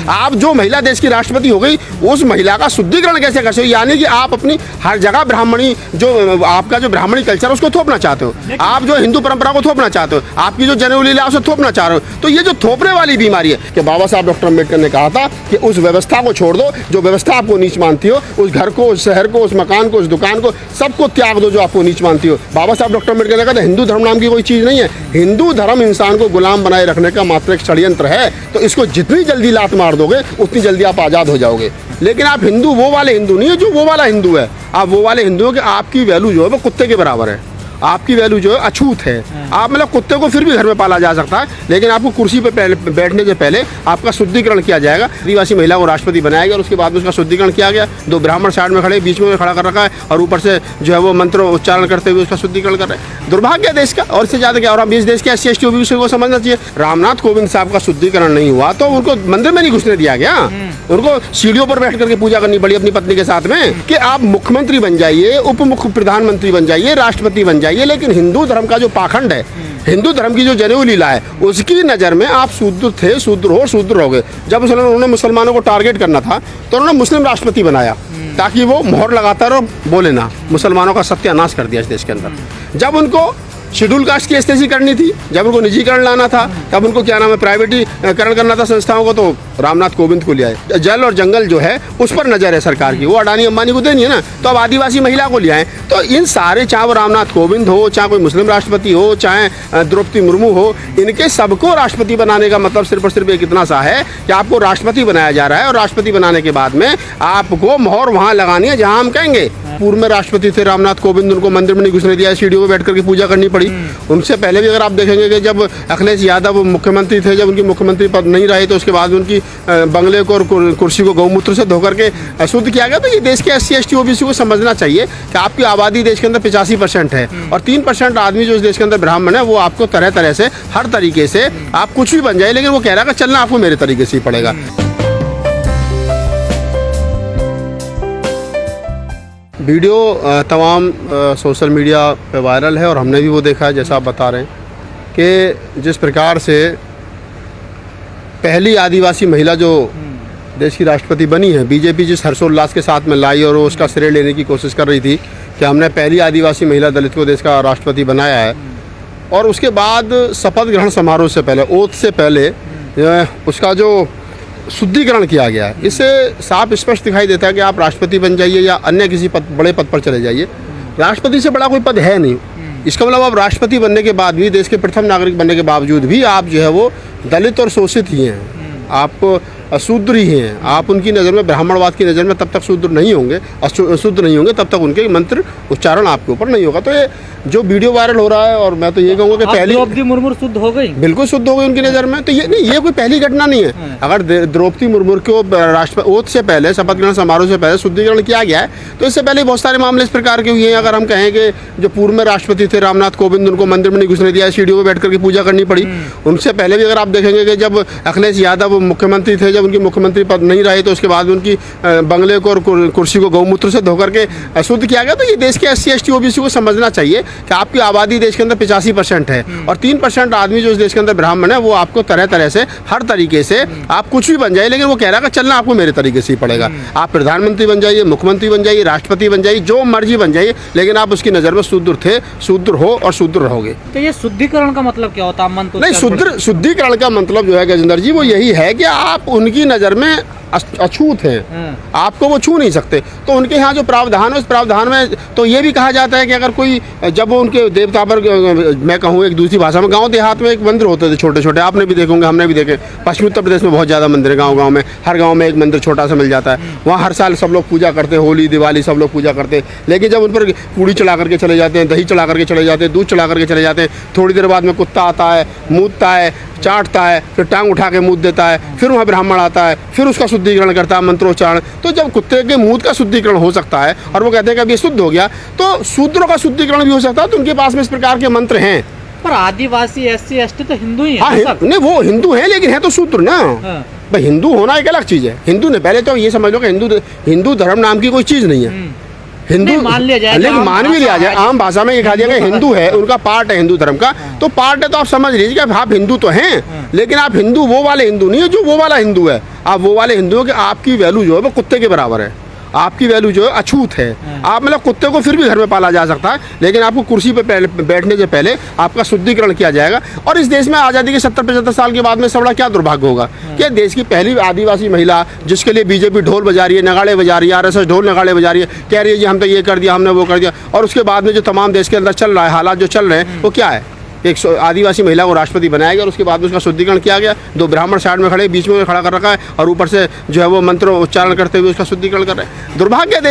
आप जो महिला देश की राष्ट्रपति हो गई, उस महिला का शुद्धिकरण कैसे कर सकते हो? यानी कि आप अपनी हर जगह ब्राह्मणी, जो आपका जो ब्राह्मणी कल्चर उसको थोपना चाहते हो, आप जो हिंदू परंपरा को थोपना चाहते हो, आपकी जो जनेऊ लीला उसे थोपना चाह रहे हो। तो ये जो थोपने वाली बीमारी है कि बाबा साहब डॉक्टर अम्बेडकर ने कहा था कि उस व्यवस्था को छोड़ दो जो व्यवस्था आपको नीच मानती हो, उस घर को, उस शहर को, उस मकान को, उस दुकान को, सबको त्याग दो जो आपको नीच मानती हो। बाबा साहब डॉक्टर अम्बेडकर ने कहा था हिंदू धर्म नाम की कोई चीज़ नहीं है, हिंदू धर्म इंसान को गुलाम बनाए रखने का मात्र एक षड्यंत्र है। तो इसको जितनी जल्दी लात मार दोगे उतनी जल्दी आप आज़ाद हो जाओगे। लेकिन आप हिंदू वो वाले हिंदू नहीं है जो वो वाला हिंदू है, आप वो वाले हिंदू हो कि आपकी वैल्यू जो है वो कुत्ते के बराबर है, आपकी वैल्यू जो है अछूत है। आप मतलब कुत्ते को फिर भी घर में पाला जा सकता है, लेकिन आपको कुर्सी पे बैठने से पहले आपका शुद्धिकरण किया जाएगा। आदिवासी महिला को राष्ट्रपति बनाया गया और उसके बाद उसका शुद्धिकरण किया गया। 2 ब्राह्मण साइड में खड़े, बीच में खड़ा कर रखा है और ऊपर से जो है वो मंत्र उच्चारण करते हुए उसका शुद्धिकरण कर रहे हैं। दुर्भाग्य देश का, और इससे ज़्यादा क्या। और हम इस देश के SC ST OBC को समझना चाहिए। रामनाथ कोविंद साहब का शुद्धिकरण नहीं हुआ तो उनको मंदिर में नहीं घुसने दिया गया, उनको सीढ़ियों पर बैठ करके पूजा करनी पड़ी अपनी पत्नी के साथ में कि आप मुख्यमंत्री बन जाइए, उप मुख्य प्रधानमंत्री बन जाइए, राष्ट्रपति बन जाइए, लेकिन हिंदू धर्म का जो पाखंड है, हिंदू धर्म की जो जनेऊ लीला है, उसकी नज़र में आप शूद्र थे, शूद्र रहोगे। जब उन्होंने मुसलमानों को टारगेट करना था तो उन्होंने मुस्लिम राष्ट्रपति बनाया ताकि वो मोहर लगाता रहो, बोले ना, मुसलमानों का सत्यानाश कर दिया इस देश के अंदर। जब उनको शेड्यूल कास्ट की एसटीसी करनी थी, जब उनको निजीकरण लाना था, तब उनको क्या नाम है प्राइवेटीकरण करना था संस्थाओं को, तो रामनाथ कोविंद को लिया है। जल और जंगल जो है उस पर नजर है सरकार की, वो अडानी अंबानी को देनी है ना, तो अब आदिवासी महिला को लिया है। तो इन सारे, चाहे वो रामनाथ कोविंद हो, चाहे कोई मुस्लिम राष्ट्रपति हो, चाहे द्रौपदी मुर्मू हो, इनके सबको राष्ट्रपति बनाने का मतलब सिर्फ और सिर्फ एक इतना सा है कि आपको राष्ट्रपति बनाया जा रहा है और राष्ट्रपति बनाने के बाद में आपको मोहर वहाँ लगानी है जहाँ हम कहेंगे। पूर्व में राष्ट्रपति थे रामनाथ कोविंद, उनको मंदिर में नहीं घुसने दिया, सीढ़ियों में बैठ करके पूजा करनी पड़ी। उनसे पहले भी अगर आप देखेंगे कि जब अखिलेश यादव मुख्यमंत्री थे, जब उनकी मुख्यमंत्री पद नहीं रहे तो उसके बाद उनकी बंगले को और कुर्सी को गौमूत्र से धो करके शुद्ध किया गया। तो ये देश के SC ST OBC को समझना चाहिए कि आपकी आबादी देश के अंदर 85% है और 3% आदमी जो इस देश के अंदर ब्राह्मण है, वो आपको तरह तरह से, हर तरीके से आप कुछ भी बन जाए, लेकिन वो कह रहा है कि चलना आपको मेरे तरीके से ही पड़ेगा। वीडियो तमाम सोशल मीडिया पे वायरल है और हमने भी वो देखा है, जैसा आप बता रहे हैं कि जिस प्रकार से पहली आदिवासी महिला जो देश की राष्ट्रपति बनी है, बीजेपी जिस हर्षोल्लास के साथ में लाई और उसका श्रेय लेने की कोशिश कर रही थी कि हमने पहली आदिवासी महिला दलित को देश का राष्ट्रपति बनाया है, और उसके बाद शपथ ग्रहण समारोह से पहले, ओथ से पहले उसका जो शुद्धिकरण किया गया है, इससे साफ स्पष्ट दिखाई देता है कि आप राष्ट्रपति बन जाइए या अन्य किसी बड़े पद पर चले जाइए, राष्ट्रपति से बड़ा कोई पद है नहीं। इसका मतलब आप राष्ट्रपति बनने के बाद भी, देश के प्रथम नागरिक बनने के बावजूद भी आप जो है वो दलित और शोषित ही हैं, आप शूद्र ही हैं। आप उनकी नज़र में, ब्राह्मणवाद की नज़र में तब तक शूद्र नहीं होंगे, अशुद्ध नहीं होंगे, तब तक उनके मंत्र उच्चारण आपके ऊपर नहीं होगा। तो ये जो वीडियो वायरल हो रहा है, और मैं तो ये कहूँगा कि पहली द्रौपदी मुर्मू शुद्ध हो गई, बिल्कुल शुद्ध हो गई उनकी नज़र में। तो ये नहीं, ये कोई पहली घटना नहीं है। अगर द्रौपदी मुर्मू को राष्ट्रपति ओथ से पहले, शपथ ग्रहण समारोह से पहले शुद्धिकरण किया गया है, तो इससे पहले बहुत सारे मामले इस प्रकार के हुए हैं। अगर हम कहें कि जो पूर्व में राष्ट्रपति थे रामनाथ कोविंद, उनको मंदिर में नहीं घुसने दिया, सीढ़ियों में बैठ करके पूजा करनी पड़ी। उनसे पहले भी अगर आप देखेंगे कि जब अखिलेश यादव मुख्यमंत्री थे, जब उनकी मुख्यमंत्री पद नहीं रहे तो उसके बाद उनकी बंगले को और कुर्सी को गौमूत्र से धो करके शुद्ध किया गया। तो ये देश के SC ST OBC को समझना चाहिए कि आपकी आबादी देश के अंदर 85% है और 3% आदमी जो इस देश के अंदर ब्राह्मण है, वो आपको तरह तरह से, हर तरीके से आप कुछ भी बन जाए, लेकिन वो कह रहा है कि चलना आपको मेरे तरीके से ही पड़ेगा। आप प्रधानमंत्री बन जाइए, मुख्यमंत्री बन जाइए, राष्ट्रपति बन जाइए, जो मर्जी बन जाइए, लेकिन आप उसकी नज़र में शूद्र थे, शूद्र हो और शूद्र रहोगे। तो ये शुद्धिकरण का मतलब क्या होता है? नहीं, शुद्धिकरण का मतलब जो है गजेंद्र जी, वो यही है कि आप उनकी नज़र में अछूत हैं, आपको वो छू नहीं सकते। तो उनके यहाँ जो प्रावधान है, उस प्रावधान में तो ये भी कहा जाता है कि अगर कोई, जब वो उनके देवता पर, मैं कहूँ एक दूसरी भाषा में, गांव देहात में एक मंदिर होते थे छोटे छोटे, आपने भी देखोगे, हमने भी देखे। पश्चिमी उत्तर प्रदेश में बहुत ज़्यादा मंदिर है, गाँव में, हर गाँव में एक मंदिर छोटा सा मिल जाता है। वहाँ हर साल सब लोग पूजा करते हैं, होली दिवाली सब लोग पूजा करते हैं, लेकिन जब उन पर पूड़ी चढ़ा करके चले जाते हैं, दही चढ़ा करके चले जाते हैं, दूध चढ़ा करके चले जाते हैं, थोड़ी देर बाद में कुत्ता आता है, मूतता है, चाटता है, फिर टांग उठा के मूत देता है, फिर वहाँ ब्राह्मण आता है, फिर उसका शुद्धिकरण करता है, मंत्रोच्चारण। तो जब कुत्ते के मूत का शुद्धिकरण हो सकता है और वो कहते हैं कि अब ये शुद्ध हो गया, तो शूद्रों का शुद्धिकरण भी हो सकता है। तो उनके पास में इस प्रकार के मंत्र हैं। पर आदिवासी SC ST तो हिंदू ही है। नहीं, वो हिंदू है, लेकिन है तो शूद्र ना। भाई हिंदू होना एक अलग चीज़ है। हिंदू ने, पहले तो ये समझ लो कि हिंदू धर्म नाम की कोई चीज़ नहीं है। हिंदू मान लिया जाए, लेकिन मान भी लिया जाए, आम भाषा में ये कहा जाएगा हिंदू है, उनका पार्ट है हिंदू धर्म का, तो पार्ट है तो आप समझ लीजिए कि आप हिंदू तो हैं, लेकिन आप हिंदू वो वाले हिंदू नहीं है जो वो वाला हिंदू है। आप वो वाले हिंदू हो कि आपकी वैल्यू जो है वो कुत्ते के बराबर है, आपकी वैल्यू जो है अछूत है। आप मतलब कुत्ते को फिर भी घर में पाला जा सकता है, लेकिन आपको कुर्सी पे बैठने से पहले आपका शुद्धिकरण किया जाएगा। और इस देश में आज़ादी के 70-75 साल के बाद में सब बड़ा क्या दुर्भाग्य होगा कि देश की पहली आदिवासी महिला जिसके लिए बीजेपी ढोल बजा रही है, नगाड़े बजा रही है, RSS ढोल नगाड़े बजा रही है, कह रही है जी हम तो ये कर दिया, हमने वो कर दिया, और उसके बाद में जो तमाम देश के अंदर चल रहा है, हालात जो चल रहे हैं वो क्या है, एक आदिवासी महिला को राष्ट्रपति बनाया गया और उसके बाद में उसका शुद्धिकरण किया गया। 2 ब्राह्मण साइड में खड़े, बीच में खड़ा कर रखा है और ऊपर से जो है वो मंत्र उच्चारण करते हुए उसका शुद्धिकरण कर रहे हैं। दुर्भाग्य है।